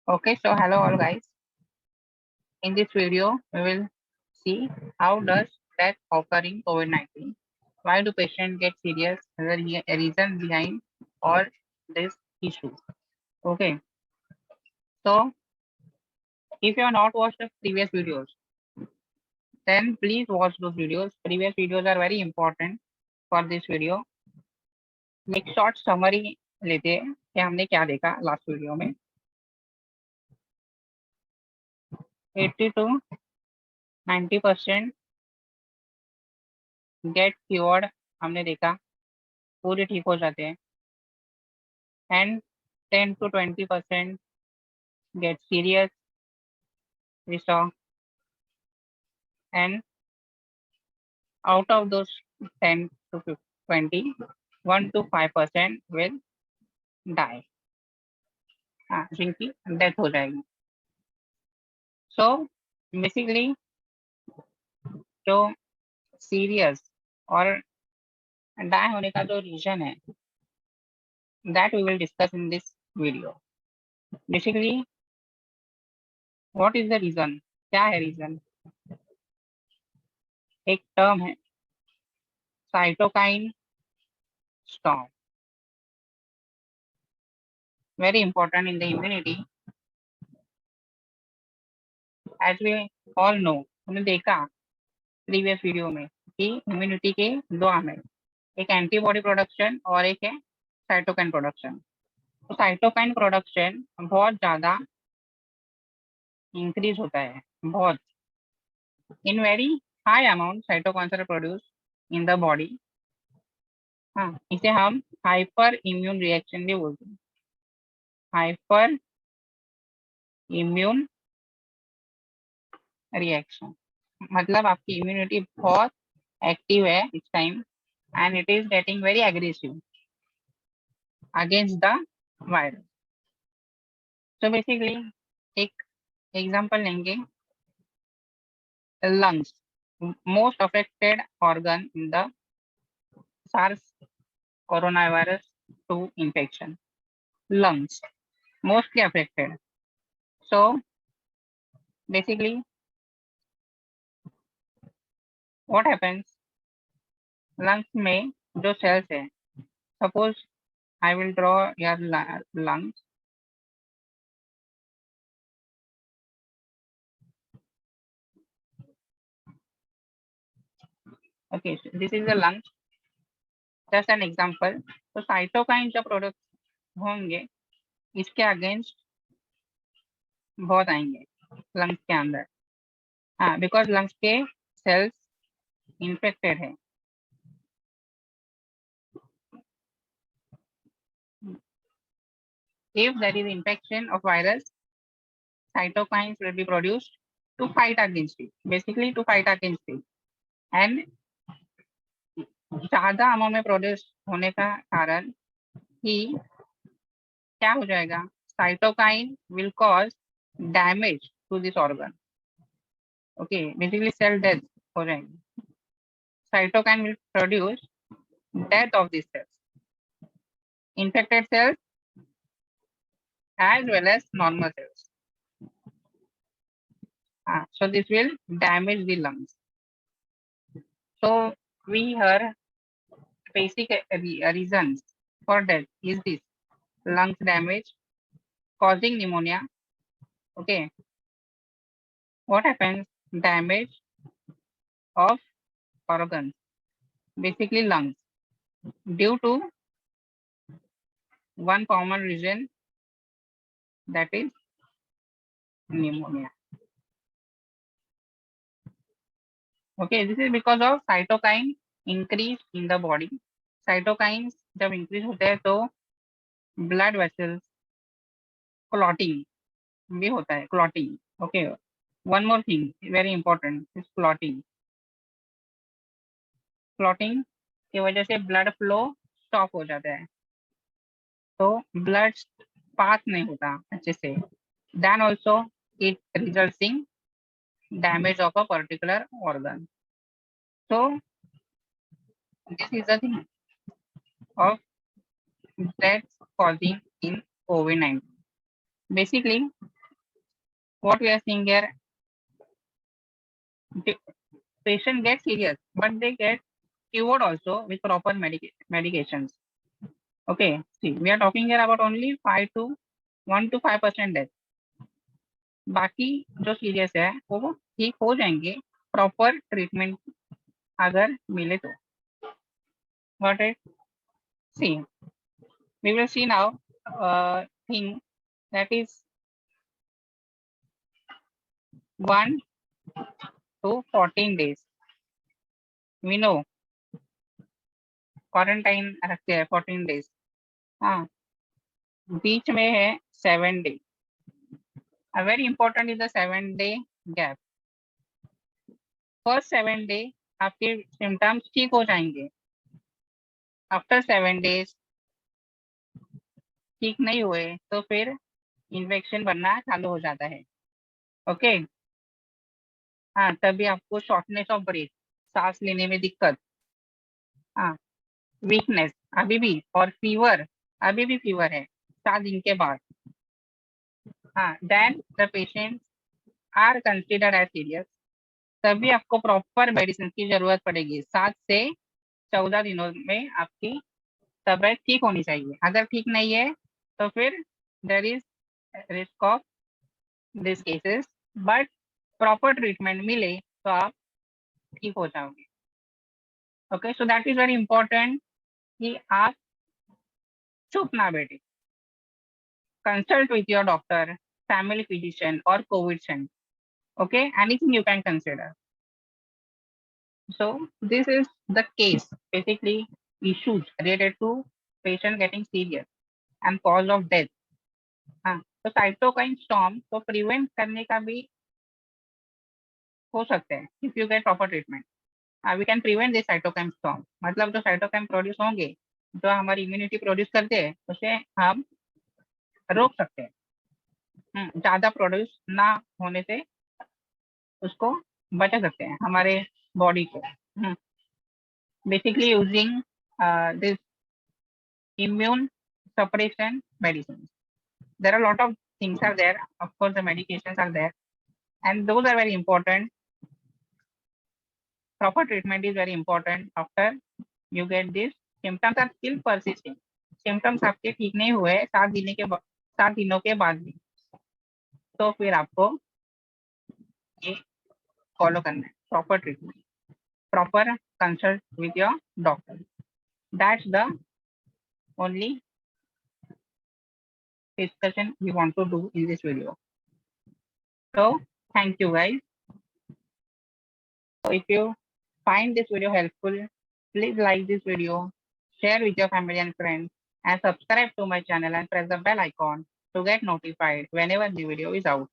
Okay, so hello all guys. In this video, we will see how does death occur in COVID-19. Why do patients get serious? The reason behind all this issue. Okay, so if you have not watched the previous videos, then please watch those videos. Previous videos are very important for this video. एक short summary लेते हैं कि हमने क्या देखा last video में. 80 to 90% gate cured हमने देखा, पूरे ठीक हो जाते हैं. And 10 to 20% get serious, we saw. And out of those 10 to 20, 1 to 5% will die. जिनकी डेथ हो जाएगी. सो बेसिकली जो सीरियस और डाई होने का जो रीजन है, that we will discuss in this video. Basically what is the reason, क्या है रीजन? एक टर्म है cytokine storm, very important in the immunity. As we all know, हमने देखा प्रीवियस वीडियो में कि इम्यूनिटी के दो आर्म है, एक एंटीबॉडी प्रोडक्शन और एक है साइटोकाइन प्रोडक्शन. तो साइटोकाइन प्रोडक्शन बहुत ज्यादा इंक्रीज होता है, बहुत in very high amount cytokines are produce in the body. हाँ, इसे हम हाइपर इम्यून रिएक्शन भी बोलते हैं. हाइपर इम्यून रिएक्शन मतलब आपकी इम्यूनिटी बहुत एक्टिव है इस time and it is getting very aggressive against the virus. So basically एक example लेंगे, lungs, most affected organ in the SARS coronavirus 2 infection. Lungs mostly affected. So basically what happens, lungs में जो cells है, suppose I will draw your lungs. Okay, so this is the lungs, just an example. तो cytokine जब product होंगे इसके against बहुत आएंगे lungs के अंदर. हाँ, बिकॉज लंग्स के सेल्स इन्फेक्टेड है. If there is infection of virus, cytokines will be produced to fight against it, basically to fight against it. And ज्यादा अमाउंट में प्रोड्यूस होने का कारण ही क्या हो जाएगा, cytokine will cause damage to this organ. Okay, basically cell death हो जाएगी. Cytokine will produce death of these cells, infected cells as well as normal cells. So this will damage the lungs. So we heard basic reasons for death is this: lungs damage causing pneumonia. Okay, what happens? Damage of organs, basically lungs, due to one common reason, that is pneumonia. Okay, this is because of cytokine increase in the body. Cytokines जब increase होते हैं तो blood vessels clotting भी होता है, clotting. Okay, one more thing very important is clotting. Clotting की वजह से blood flow stop हो जाता है, तो blood pass नहीं होता अच्छे से. Then also it results in damage of a particular organ. So this is the thing of death causing in COVID-19. Basically what we are seeing here, the patient gets serious, but they get cured also with proper medications. Okay, see, we are talking here about only 1 to 5% death. बाकी जो serious है वो ठीक हो जाएंगे proper treatment अगर मिले तो. Got it? See, we will see now thing that is 1 to 14 days. We know quarantine रखते हैं 14 days. हाँ, बीच में है 7 day. A very important is the 7-day gap. First 7 day आपके सिम्टम्स ठीक हो जाएंगे. आफ्टर 7 days ठीक नहीं हुए तो फिर इन्फेक्शन बनना चालू हो जाता है. ओके, हाँ, तभी आपको शॉर्टनेस ऑफ ब्रेथ, सांस लेने में दिक्कत, हाँ, वीकनेस अभी भी, और फीवर अभी भी फीवर है 7 दिन के बाद. हाँ, then the patient are considered as serious. तभी आपको प्रॉपर मेडिसिन की जरूरत पड़ेगी. 7 से 14 दिनों में आपकी तबीयत ठीक होनी चाहिए. अगर ठीक नहीं है तो फिर there is risk of this cases, but proper treatment मिले तो आप ठीक हो जाओगे. Okay, so that is very important कि आप चुप ना बैठे. Consult with your doctor, family physician और Covid centre. Okay, anything you can consider. So this is the case, basically issues related to patient getting serious and cause of death. हाँ, तो cytokine storm को prevent करने का भी हो सकता है if you get proper treatment. We can prevent this cytokine storm. मतलब जो cytokine produce होंगे, जो हमारी immunity produce करते हैं, उसे हम रोक सकते हैं. ज्यादा प्रोड्यूस ना होने से उसको बचा सकते हैं हमारे बॉडी को. Basically using this immune suppression medicines. There are a lot of things are there. Of course, the medications are there, and those are very important. Proper treatment is very important after you get this. Symptoms are still persisting. Symptoms आपके ठीक नहीं हुए 7 दिनों के बाद भी, तो फिर आपको ये फॉलो करना है. Proper treatment, proper consult with your doctor. That's the only discussion we want to do in this video. So thank you guys. So if you find this video helpful, please like this video, share with your family and friends, and subscribe to my channel and press the bell icon to get notified whenever the video is out.